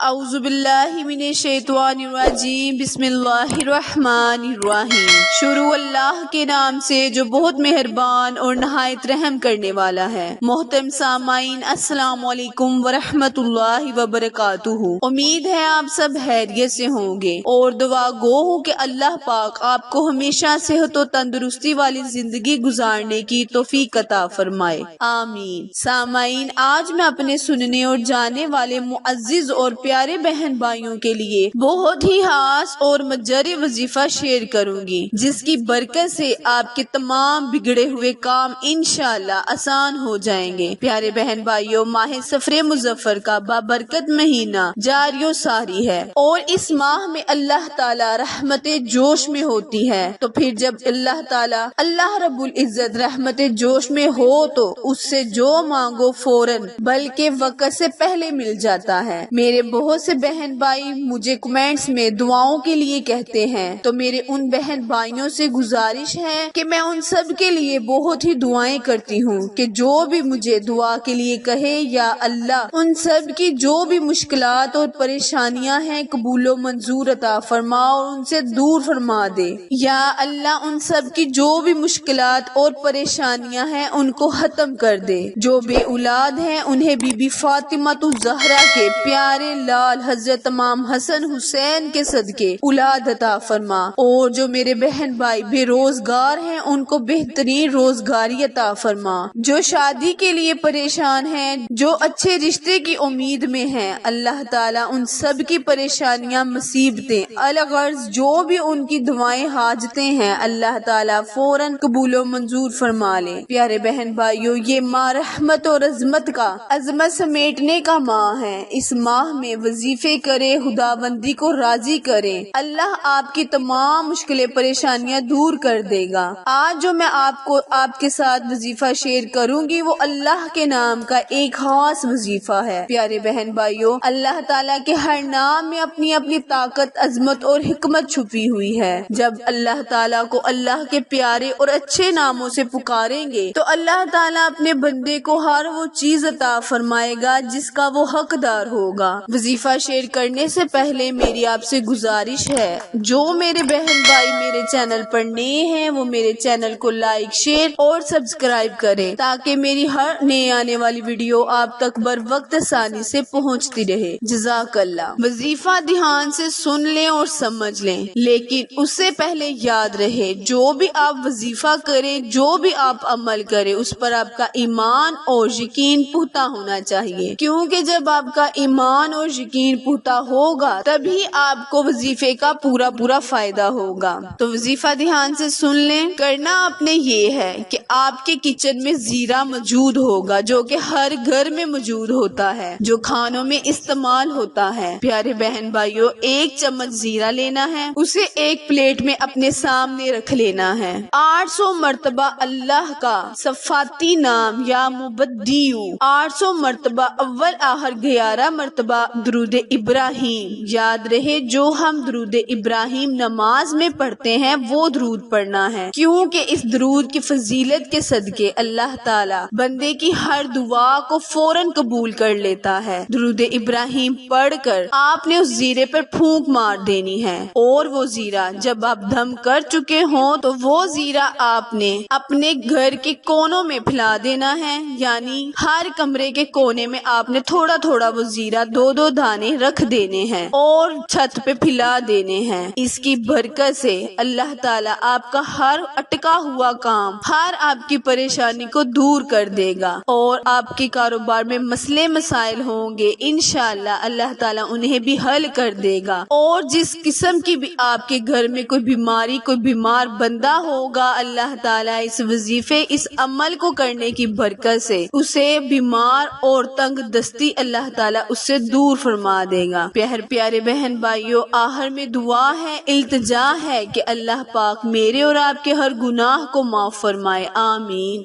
अऊज़ु बिल्लाहि मिनश शैतानिर रजीम बिस्मिल्लाहिर्रहमानिर्रहीम। शुरू अल्लाह के नाम से जो बहुत मेहरबान और नहायत रहम करने वाला है। मोहतरम सामाईन, अस्सलामु अलैकुम वरहमतुल्लाहि वबरकातुहू। उम्मीद है आप सब खैरियत से होंगे और दुआ गो हूँ कि अल्लाह पाक आपको हमेशा सेहत और तंदुरुस्ती वाली जिंदगी गुजारने की तौफीक अता फरमाए, आमीन। सामाईन, आज मैं अपने सुनने और जानने वाले मुअज्जिज और प्यारे बहन भाइयों के लिए बहुत ही खास और मजरी वजीफा शेयर करूंगी, जिसकी बरकत से आपके तमाम बिगड़े हुए काम इंशाअल्लाह आसान हो जाएंगे। प्यारे बहन भाइयों, माह सफरे मुजफ्फर का बाबरकत महीना जारियो सारी है और इस माह में अल्लाह ताला रहमते जोश में होती है। तो फिर जब अल्लाह रब्बुल इज्जत रहमते जोश में हो तो उससे जो मांगो फौरन बल्कि वक्त से पहले मिल जाता है। मेरे बहुत से बहन भाई मुझे कमेंट्स में दुआओं के लिए कहते हैं, तो मेरे उन बहन भाइयों से गुजारिश है कि मैं उन सब के लिए बहुत ही दुआएं करती हूँ कि जो भी मुझे दुआ के लिए कहे, या अल्लाह उन सब की जो भी मुश्किलात और परेशानियां हैं कबूलो मंजूर अता फरमा और उनसे दूर फरमा दे। या अल्लाह उन सब की जो भी मुश्किलात और परेशानियां हैं उनको खत्म कर दे। जो बे औलाद हैं उन्हें बीबी फातिमा ज़हरा के प्यारे लाल हजरत तमाम हसन हुसैन के सदके औलाद अता फरमा। और जो मेरे बहन भाई बेरोजगार हैं उनको बेहतरीन रोजगारी अता फरमा। जो शादी के लिए परेशान हैं, जो अच्छे रिश्ते की उम्मीद में हैं, अल्लाह ताला उन सब की परेशानियां मुसीबतें अलगर्ज जो भी उनकी दुआएं हाजतें हैं अल्लाह ताला फौरन कबूलो मंजूर फरमा ले। प्यारे बहन भाइयों, ये माह रहमत और अजमत का अजमत समेटने का माह है। इस माह में वजीफे करे, खुदाबंदी को राजी करें, अल्लाह आपकी तमाम मुश्किलें परेशानियां दूर कर देगा। आज जो मैं आपके साथ वजीफा शेयर करूंगी वो अल्लाह के नाम का एक खास वजीफा है। प्यारे बहन भाइयों, अल्लाह ताला के हर नाम में अपनी अपनी ताकत, अजमत और हिकमत छुपी हुई है। जब अल्लाह ताला को अल्लाह के प्यारे और अच्छे नामों से पुकारेंगे तो अल्लाह ताला अपने बंदे को हर वो चीज अता फरमाएगा जिसका वो हकदार होगा। वजीफा शेयर करने से पहले मेरी आपसे गुजारिश है, जो मेरे बहन भाई मेरे चैनल पर नए हैं वो मेरे चैनल को लाइक, शेयर और सब्सक्राइब करें ताकि मेरी हर नए आने वाली वीडियो आप तक बर वक्त आसानी से पहुंचती रहे। जज़ाकल्लाह। वजीफा ध्यान से सुन लें और समझ लें, लेकिन उससे पहले याद रहे जो भी आप वजीफा करें, जो भी आप अमल करें, उस पर आपका ईमान और यकीन पुख्ता होना चाहिए, क्योंकि जब आपका ईमान और यकीन पुख्ता होगा तभी आपको वजीफे का पूरा फायदा होगा। तो वजीफा ध्यान से सुन लें। करना आपने ये है कि आपके किचन में जीरा मौजूद होगा, जो कि हर घर में मौजूद होता है, जो खानों में इस्तेमाल होता है। प्यारे बहन भाइयों, 1 चम्मच जीरा लेना है, उसे एक प्लेट में अपने सामने रख लेना है। 800 मरतबा अल्लाह का सफाती नाम या मुबादुओ, 800 मरतबा अव्वल आहर 11 मरतबा दुरूद इब्राहिम। याद रहे, जो हम दुरूद इब्राहिम नमाज में पढ़ते हैं वो दुरूद पढ़ना है, क्योंकि इस दुरूद की फजीलत के सदके अल्लाह ताला बंदे की हर दुआ को फौरन कबूल कर लेता है। दुरूद इब्राहिम पढ़कर आपने उस जीरे पर फूंक मार देनी है और वो जीरा जब आप दम कर चुके हो तो वो जीरा आपने अपने घर के कोनों में फैला देना है, यानी हर कमरे के कोने में आपने थोड़ा थोड़ा वो जीरा 2-2 दाने रख देने हैं और छत पे फैला देने हैं। इसकी बरकत से अल्लाह ताला आपका हर अटका हुआ काम, हर आपकी परेशानी को दूर कर देगा और आपके कारोबार में मसले मसाइल होंगे इंशाअल्लाह अल्लाह ताला उन्हें भी हल कर देगा। और जिस किस्म की भी आपके घर में कोई बीमारी, कोई बीमार बंदा होगा, अल्लाह ताला इस वजीफे, इस अमल को करने की बरकत से उसे बीमार और तंग दस्ती अल्लाह ताला उससे दूर फरमा देगा। प्यारे बहन भाइयों, आखिर में दुआ है, इल्तिजा है कि अल्लाह पाक मेरे और आपके हर गुनाह को माफ फरमाए, आमीन।